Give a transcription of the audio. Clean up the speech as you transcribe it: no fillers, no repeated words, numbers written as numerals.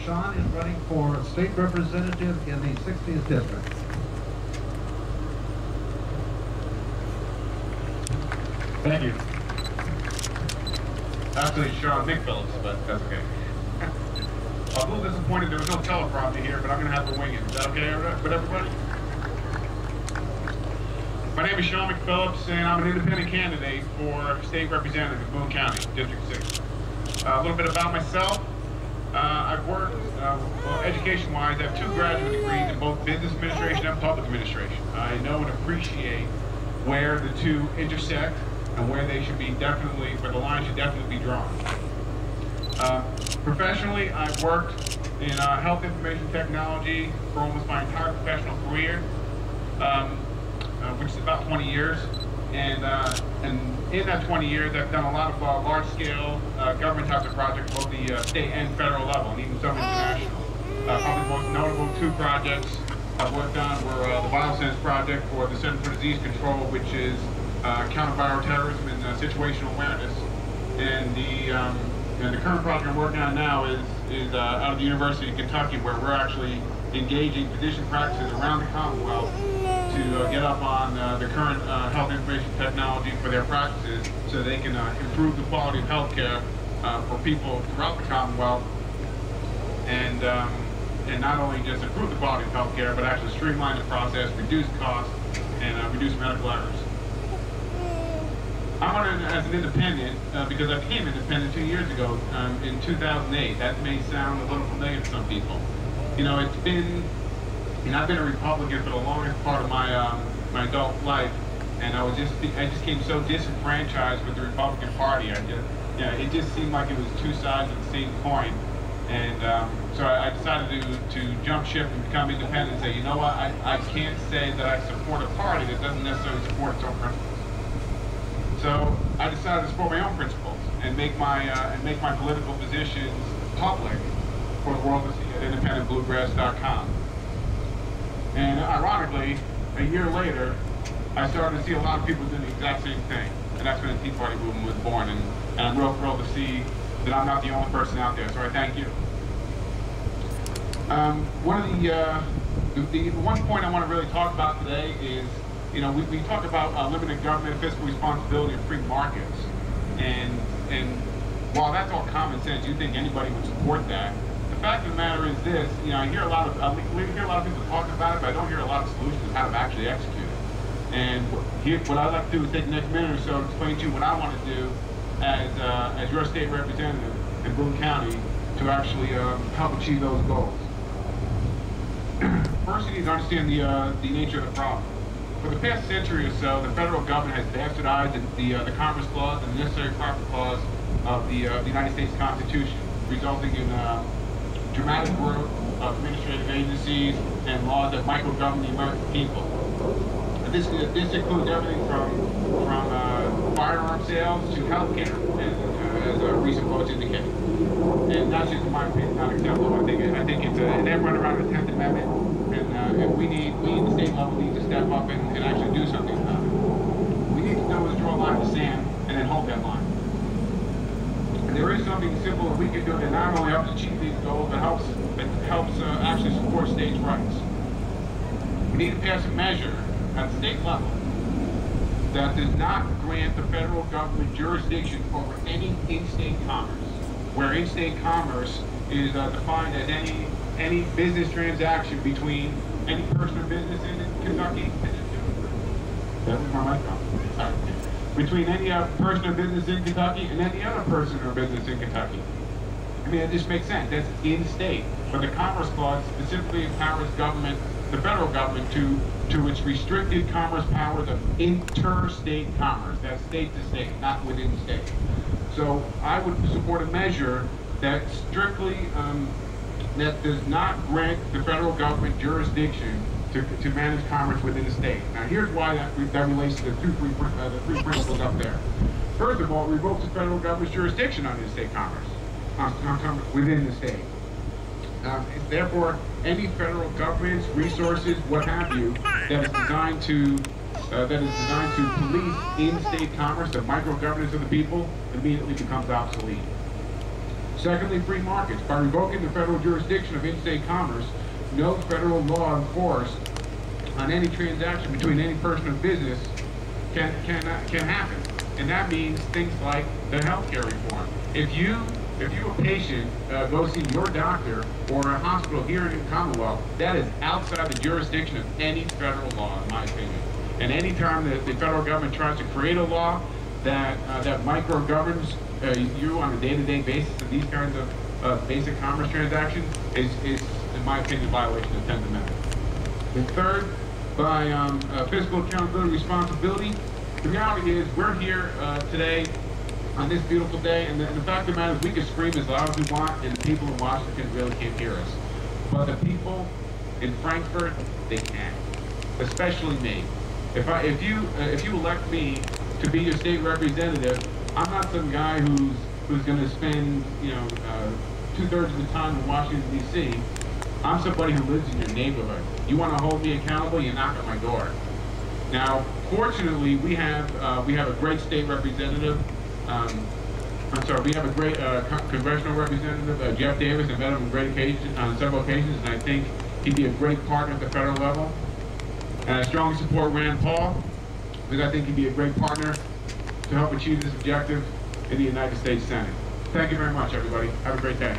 Sean is running for state representative in the 60th district. Thank you. Actually, Sean-McPhillips, but that's okay. I'm a little disappointed there was no teleprompter here, but I'm going to have to wing it. Is that okay with everybody? My name is Sean-McPhillips, and I'm an independent candidate for state representative in Boone County, District 6. A little bit about myself. I've worked, well, education-wise, I have 2 graduate degrees in both business administration and public administration. I know and appreciate where the two intersect and where they should be definitely, where the line should definitely be drawn. Professionally, I've worked in health information technology for almost my entire professional career, which is about 20 years. And in that 20 years, I've done a lot of large-scale government types of projects, both the state and federal level, and even some international. Probably the most notable 2 projects I've worked on were the BioSense project for the Center for Disease Control, which is counter-viral terrorism and situational awareness. And the current project I'm working on now is out of the University of Kentucky, where we're actually engaging physician practices around the Commonwealth to get up on the current health information technology for their practices so they can improve the quality of healthcare for people throughout the Commonwealth, and not only just improve the quality of healthcare, but actually streamline the process, reduce costs, and reduce medical errors. I'm running as an independent because I became independent 2 years ago in 2008. That may sound a little familiar to some people. You know, it's been, I've been a Republican for the longest part of my my adult life, and I just became so disenfranchised with the Republican Party. It just seemed like it was 2 sides of the same coin, and so I decided to jump ship and become independent and say, you know what, I can't say that I support a party that doesn't necessarily support its own principles. So I decided to support my own principles and make my political positions public for the world to see at independentbluegrass.com. And ironically, a year later, I started to see a lot of people doing the exact same thing, and that's when the Tea Party movement was born. And I'm real thrilled to see that I'm not the only person out there. So I thank you. The one point I want to really talk about today is, you know, we talk about limited government, fiscal responsibility, and free markets, and while that's all common sense, you think anybody would support that. The fact of the matter is this: you know, I hear a lot of people talking about it, but I don't hear a lot of solutions on how to actually execute it. And what I'd like to do is take the next minute or so to explain to you what I want to do as your state representative in Boone County to actually help achieve those goals. First, you need to understand the nature of the problem. For the past century or so, the federal government has bastardized the Commerce Clause and the Necessary Proper Clause of the United States Constitution, resulting in dramatic growth of administrative agencies and laws that micro-govern the American people. And this includes everything from firearm sales to health care, as recent votes indicate. And that's just, in my opinion, not acceptable. I think it's they run around the 10th Amendment. And we the state level need to step up and actually do something about it. We need to know is draw a line in the sand and then hold that line. And there is something simple that we can do that not only helps achieve these goals, but helps actually support states' rights. We need to pass a measure at the state level that does not grant the federal government jurisdiction over any in-state commerce, where in-state commerce is defined as any business transaction between any person or business in Kentucky between any person or business in Kentucky and any other person or business in Kentucky. I mean, it just makes sense. That's in-state. But the Commerce Clause specifically empowers government, the federal government, to its restricted commerce powers of interstate commerce. That's state to state, not within state. So I would support a measure that strictly that does not grant the federal government jurisdiction to manage commerce within the state. Now, here's why that relates to the three principles up there. First of all, it revokes the federal government's jurisdiction on interstate commerce, within the state. Therefore, any federal government's resources, what have you, that is designed to police in-state commerce, the micro-governance of the people, immediately becomes obsolete. Secondly, free markets. By revoking the federal jurisdiction of interstate commerce, no federal law enforced on any transaction between any person or business can happen. And that means things like the healthcare reform. If you a patient go see your doctor or a hospital here in the Commonwealth, that is outside the jurisdiction of any federal law, in my opinion. And any time that the federal government tries to create a law that micro-governs you on a day-to-day basis of these kinds of basic commerce transactions is, in my opinion, a violation of the 10th Amendment. And third, by fiscal accountability and responsibility, the reality is we're here today on this beautiful day, and the fact of the matter is we can scream as loud as we want, and the people in Washington really can't hear us. But the people in Frankfurt, they can, especially me. If you elect me to be your state representative, I'm not some guy who's going to spend 2/3 of the time in Washington D.C. I'm somebody who lives in your neighborhood. You want to hold me accountable, you knock at my door. Now, fortunately, we have a great state representative. We have a great congressional representative, Jeff Davis. I've met him on several occasions, and I think he'd be a great partner at the federal level. And I strongly support Rand Paul, because I think he'd be a great partner to help achieve this objective in the United States Senate. Thank you very much, everybody. Have a great day.